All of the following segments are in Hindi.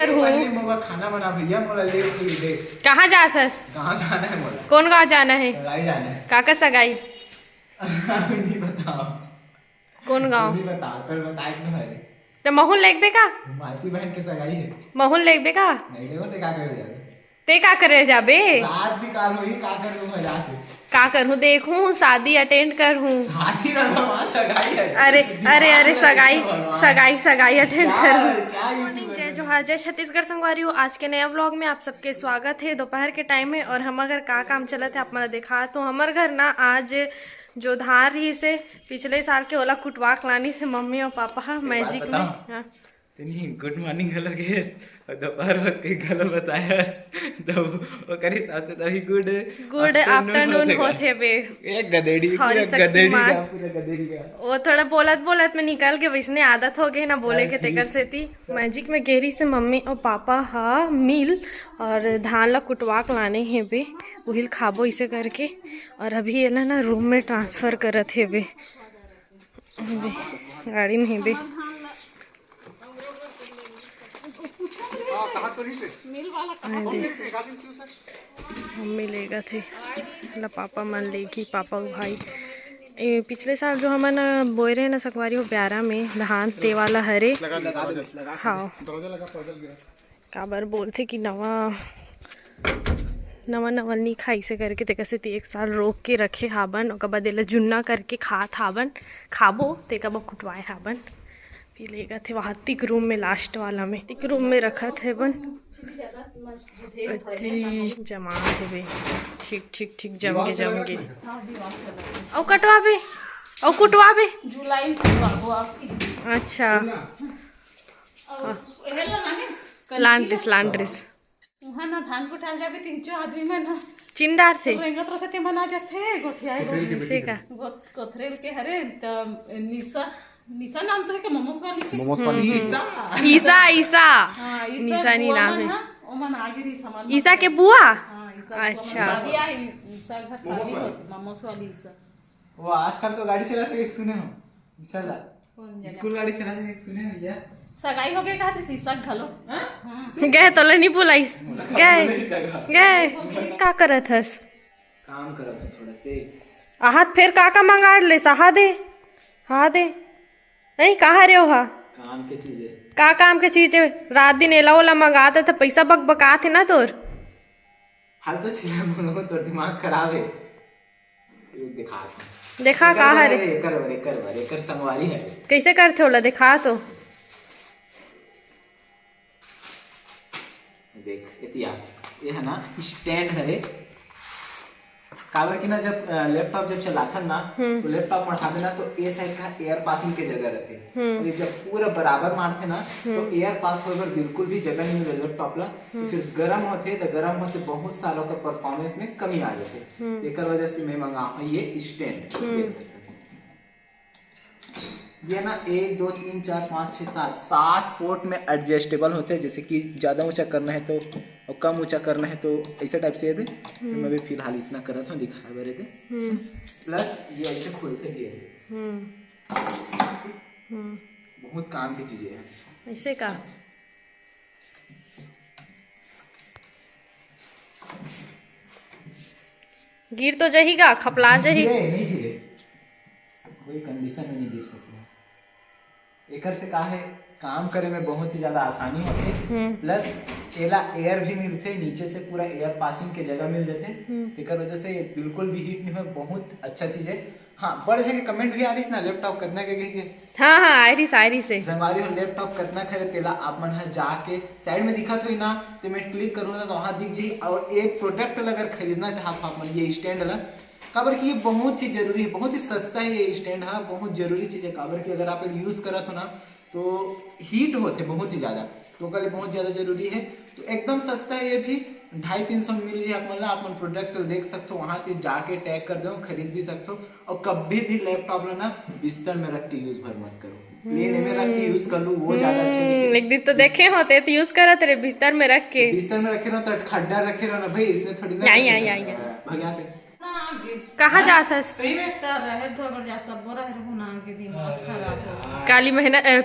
खाना बना भैया मोला ले दे। कहाँ जात हस? कहाँ जाना है मोला? कौन गाँव जाना है? सगाई जाना है। काका सगाई? नहीं बताओ। कौन गाँव? नहीं बता कर बताए कि नहीं। तो महून लेगबे का? मालती बहन के सगाई है। महून लेगबे का? नहीं लेबो ते का करे जाबे? ते का करे जाबे? रात भी काल होई का कर मजा आते। का करूँ देखूं शादी अटेंड करूँ। शादी ना वहाँ सगाई है। अरे अरे अरे सगाई सगाई सगाई अटेंड करूँ। क्या मॉर्निंग, जय जोहार, जय छत्तीसगढ़ संगवारी हूँ। आज के नया व्लॉग में आप सबके स्वागत है। दोपहर के टाइम में और हम अगर का काम चलत है आप मला देखा तो हमार घर ना आज जो धार रही से पिछले साल के ओला कुटवाक लानी से मम्मी और पापा मैजिक में। हाँ तनी गुड मॉर्निंग गलो गेस और दोपहर होत के गलो बतायस तो ओकर हिसाब से तभी गुड आफ्टरनून होते बे। एक गदेड़ी Sorry, पूरा गदेड़ी का शक्तिमान। पूरा गदेड़ी का वो थोड़ा बोलत बोलत में निकल के वैसने आदत हो गई ना बोले के तेकर से थी। मैजिक में गेरी से मम्मी और पापा हा मिल और धान ला कुटवाक लाने हैं बे, उहिल खाबो इसे करके। और अभी ये ना रूम में ट्रांसफर करत है बे, गाड़ी में है बे। मम्मी लेगा थे ला पापा मन लेगी, पापा भाई। पिछले साल जो हमन बोए रहे ना सकवारी हो 11 में धान ते वाला हरे। हाँ काबर बोलते कि नवा नवा नहीं खाई से करके तेका से एक साल रोक के रखे हाबन और बाद एला जुन्ना करके खात हाबन खाबो तेका बा कुटवाए हाबन। फिर लेगा थे वहाँ तिक रूम में लास्ट वाला में तिक रूम में रखा थे बन जमा थे बे ठीक ठीक ठीक जम गे और कटवा बे और कुटवा बे। अच्छा लांड्रिस ना धान कुटाल जाबे 300 आदमी में ना चिंडार थे रेंगत रसते बना जाथे गोठिया से का कोथरेल के हरे त निशा नाम तो है के मोमोस वाली ईसा ईसा हां निशा नहीं नाम है। ओ मन आगिरी सामान ईसा के बुआ? हां ईसा अच्छा ईसा घर शादी होती मोमोस वाली ईसा। वो आजकल तो गाड़ी चलाते एक सुने हो इंशाल्लाह स्कूल गाड़ी चलाते एक सुने हो या सगाई हो गए खातिर शीशा घलो गए तो नहीं बुलाइस गए का करत हस? काम करत है थोड़ा से आहत फिर का मंगाड़ ले सहा दे हाँ दे नहीं कहा रे हो हा काम के चीज है का काम के चीज है? रात दिन एला ओला मंगाते तो पैसा बका थे ना तोर हाल तो चीज बोलो तोर दिमाग खराब है दिखा देखा कहा रे कर संगवारी है कैसे करते ओला दिखा तो देख इतिया ये है ना स्टैंड है काबर की ना जब लैपटॉप जब चलाता ना तो लैपटॉप मढ़ाते ना तो ए साइड का एयर पासिंग के जगह रहते और ये जब पूरा बराबर मारते ना तो एयर पास होए पर बिल्कुल भी जगह नहीं मिले लैपटॉप ला तो फिर गर्म होते तो गर्म होते बहुत सालों का परफॉर्मेंस में कमी आ जाते एकर वजह से मैं मंगा ये स्टैंड। ये ना 1 2 3 4 5 6 7 पोर्ट में एडजस्टेबल होते हैं जैसे कि ज़्यादा ऊंचा करना है तो और कम ऊंचा करना है तो ऐसे टाइप से थे तो मैं भी फिलहाल इतना करत हूँ दिखाए बरे थे प्लस ये ऐसे खुलते भी है बहुत काम की चीजें हैं ऐसे का गिर तो जहीगा खपला जही नहीं गिरे कोई कंडीशन में नहीं गिर सकते एकर से का है काम करे में बहुत ही ज्यादा आसानी होते प्लस एला एयर भी मिलते नीचे से पूरा एयर पासिंग के जगह मिल जाते एकर वजह से बिल्कुल भी हीट नहीं है बहुत अच्छा चीज है। हाँ बड़ जगह कमेंट भी आ रही ना लैपटॉप कितना के हाँ आयरिस से संगवारी हो लैपटॉप कितना खरीद तेला आप मन है जाके साइड में दिखत हुई ना तो मैं क्लिक करूँगा तो वहाँ दिख जाए और एक प्रोडक्ट अगर खरीदना चाहते हो आप मन ये स्टैंड ला काबर की ये बहुत ही जरूरी है बहुत ही सस्ता है ये स्टैंड है बहुत जरूरी चीज है काबर की अगर आप यूज करत हो ना तो हीट होते बहुत ही ज्यादा तो कल बहुत ज्यादा जरूरी है तो एकदम सस्ता है ये भी 250-300 मिल जाए आप मन प्रोडक्ट देख सकते हो वहां से जाके टैग कर दो खरीद भी सकते हो और कभी भी लैपटॉप लेना बिस्तर में रख के यूज भर मत करो प्लेन में रख के यूज कर लो वो ज्यादा अच्छा है। एक दिन तो देखे होते तो यूज करत रे बिस्तर में रख के बिस्तर में रखे रहो तो खड्डा रखे रहो ना भाई इसने थोड़ी ना आई भैया से के कहाँ जात हस? सही में तो रहे तो अगर जा सब रहे भुना के दिमाग खराब हो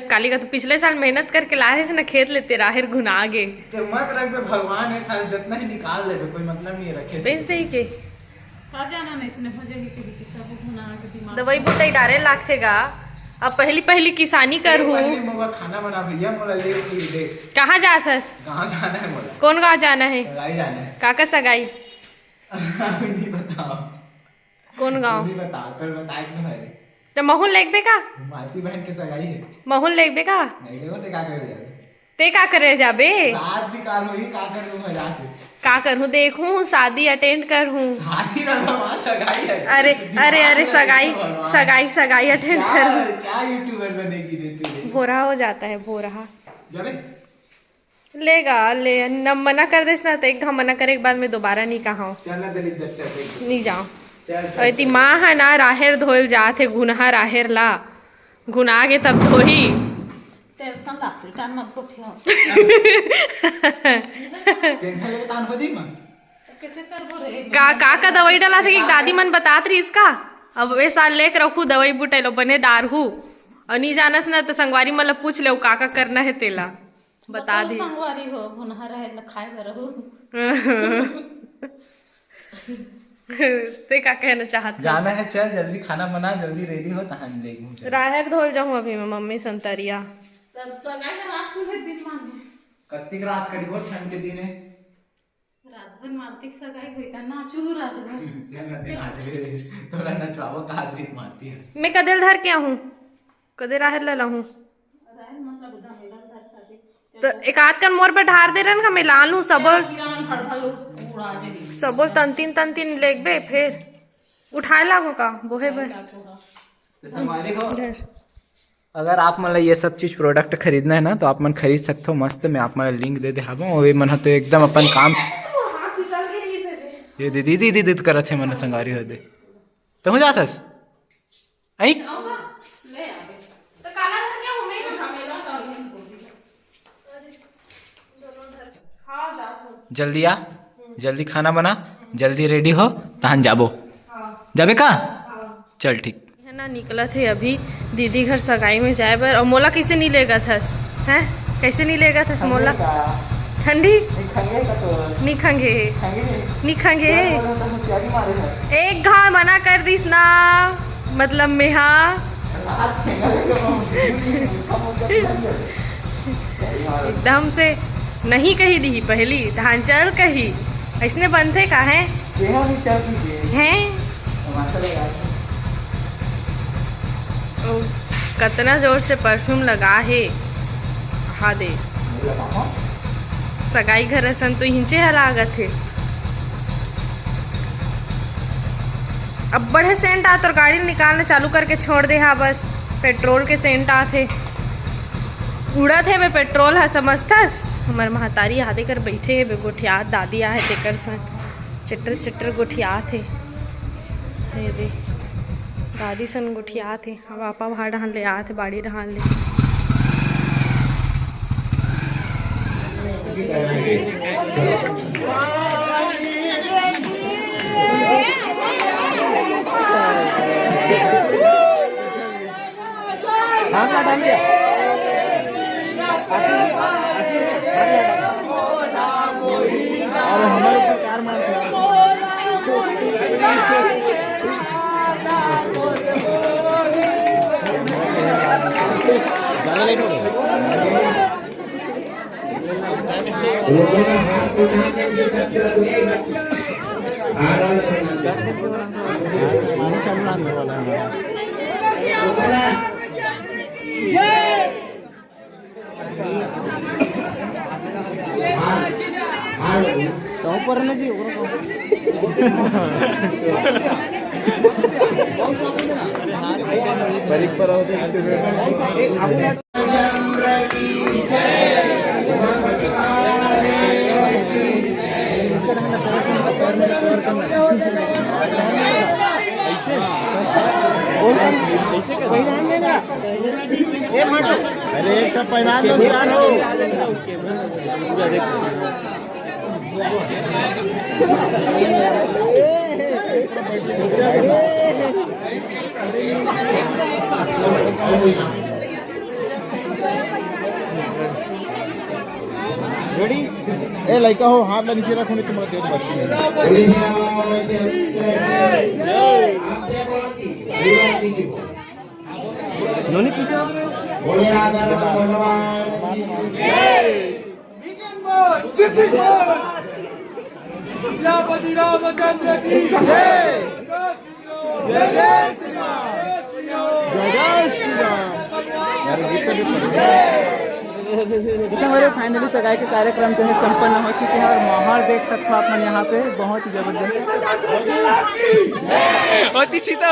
काली का तो पिछले साल मेहनत करके ला रहे से ना खेत लेते राहिर घुना गे तो मत रख बे, भगवान है साल जितना ही निकाल ले बे, कोई मतलब नहीं है रखे से। बेच दे के का जाना नहीं इसने हो जाएगी कि सब भुना के दिमाग दवाई बुटाई डारे लागथेगा। अब पहली पहली किसानी कर हूँ। पहले मोला खाना बना भैया, मोला ले दे। कहाँ जात हस? कहाँ जाना है मोला? कौन गाँव जाना है? सगाई जाना है। काका सगाई? नहीं बताओ। कौन गाँव? नहीं बता, पर बताए क्यों भाई? तो महून लेगबे का? मालती बहन के सगाई है। महून लेगबे का? नहीं लेगो ते का कर जाबे? ते का करे जाबे? रात भी कार होई, का कर दूं मजा के? का करूँ देखूँ शादी अटेंड कर हूँ। साथी ना वहाँ सगाई है। अरे अरे अरे सगाई सगाई सगाई अटेंड कर हूँ। क्या यूट्यूबर बनेगी रे तू? भोरा हो जाता है भोरा। जाने? लेगा ले न मना कर देस ना तो एक घाव मना करे के बाद में दोबारा नहीं कहा चल ना दलित दर चल। नहीं जाओ। चल अति माँ है ना राहेर धोल जाते गुनहा राहेर ला गुना के तब धोही। टेंशन लागते टान मत उठियो टेंशन लेके तान बजी मां। कैसे करबो रे का दवाई डाला था कि दादी मन बतात रही इसका। अब ये साल लेकर रखू दवाई बुटेलो बने दार हूँ और नहीं जानस ना तो संगवारी मतलब पूछ ले काका करना है तेला बता दी। संगवारी हो भुना रहे न खाए बरहु ते का कहना चाहत जाना है, चल जल्दी खाना बना, जल्दी रेडी हो तहन लेगू। राहेर धोल जाऊँ अभी मैं मम्मी संतरिया। तब सगाई का रात को दिन मान कत्तिक रात करी हो ठंड के दिन है। रात भर मारती सगाई हुई का नाचू रात भर सेम ना दिन आज रे तोरा नचवाओ का आदमी मारती है। मैं कदेल धर के हूँ कदे राहेर ला हूँ राय मतलब धमेला धर खाती तो एक आध कर मोर पे ढार दे रन का मैं ला लूँ सबल किरान हड़बड़ उड़ा दे सबल तन तीन लेगबे फिर उठाए लागो का बोहे भर। तो संगवारी हो, अगर आप मतलब ये सब चीज प्रोडक्ट खरीदना है ना तो आप मन खरीद सकते हो मस्त। मैं आप मतलब लिंक दे दे हाबो और मन तो एकदम अपन काम ये दीदी दीदी दीदी करत है मन संगारी हो दे तो हो जातस आई ले आवे तो काला धर के हूँ मैं धमेला का ही बोल दी हाँ जात हूँ जल्दी आ, जल्दी खाना बना, जल्दी रेडी हो तहन जाबो। जाबे का? चल ठीक है ना निकला थे अभी दीदी घर सगाई में जाए बर और मोला कैसे नहीं लेगा थस हैं कैसे नहीं लेगा थस मोला ठंडी नहीं खंगे नहीं खंगे एक घाव मना कर दीस ना मतलब में हाँ एकदम से नहीं कही दी पहली धान चल कही ऐसने बनते का है हैं कितना जोर से परफ्यूम लगा है हा दे सगाई घर असन तो हिंचे लागत है। अब बड़े सेंट आत और गाड़ी निकालना चालू करके छोड़ दे हा बस पेट्रोल के सेंट आते उड़त है बे पेट्रोल है समझथस। हमार महतारी आदे कर बैठे है बे गोठियात दादी आहे तेकर संग चटर चटर गोठियात है ये दे दादी सन गोठियात है अब आपा वहाँ डहान ले आते बाड़ी डहान ले अरे एक तो पहना दो जान हो रेडी ए लड़का हो हाथ ला नीचे रखो नहीं तुम्हारा दे नोनी पीछे सीतापति रामचंद्र की जय जय जय श्री राम जय श्री राम जैसे हमारे फाइनली सगाई के कार्यक्रम जो है संपन्न हो चुके हैं और माहौल देख सकते हो आप मन यहाँ पे बहुत ही जबरदस्त होती सीता